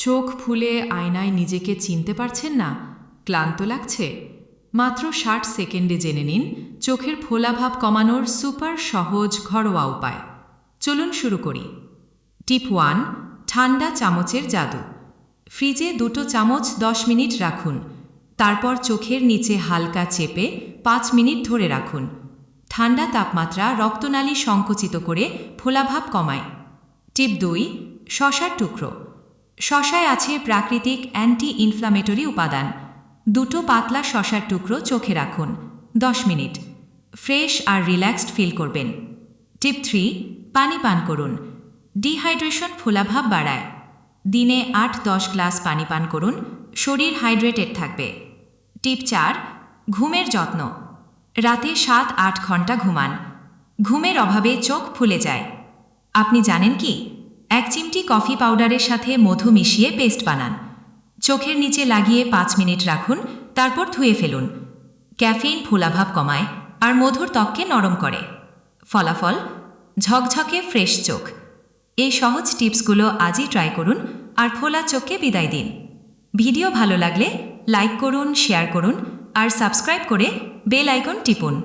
চোখ ফুলে আয়নায় নিজেকে চিনতে পারছেন না? ক্লান্ত লাগছে? মাত্র ৬০ সেকেন্ডে জেনে নিন চোখের ফোলাভাব কমানোর সুপার সহজ ঘরোয়া উপায়। চলুন শুরু করি। টিপ 1, ঠান্ডা চামচের জাদু। ফ্রিজে 2 চামচ 10 মিনিট রাখুন। তারপর চোখের নিচে হালকা চেপে 5 মিনিট ধরে রাখুন। ঠান্ডা তাপমাত্রা রক্তনালী সংকুচিত করে ফোলাভাব কমায়। টিপ 2, শসার টুকরো। শসায় আছে প্রাকৃতিক অ্যান্টি ইনফ্লামেটরি উপাদান। 2 পাতলা শসার টুকরো চোখে রাখুন। 10 মিনিট ফ্রেশ আর রিল্যাক্সড ফিল করবেন। টিপ 3, পানি পান করুন। ডিহাইড্রেশন ফোলাভাব বাড়ায়। দিনে 8-10 গ্লাস পানি পান করুন, শরীর হাইড্রেটেড থাকবে। টিপ 4, ঘুমের যত্ন। রাতে 7-8 ঘন্টা ঘুমান। ঘুমের অভাবে চোখ ফুলে যায়। আপনি জানেন কি? 1 চিমটি কফি পাউডারের সাথে মধু মিশিয়ে পেস্ট বানান। চোখের নিচে লাগিয়ে 5 মিনিট রাখুন, তারপর ধুয়ে ফেলুন। ক্যাফেইন ফোলাভাব কমায় আর মধুর ত্বককে নরম করে। ফলাফল, ঝকঝকে ফ্রেশ চোখ। এই সহজ টিপসগুলো আজই ট্রাই করুন আর ফোলা চোখকে বিদায় দিন। ভিডিও ভালো লাগলে লাইক করুন, শেয়ার করুন আর সাবস্ক্রাইব করে বেল আইকন টিপুন।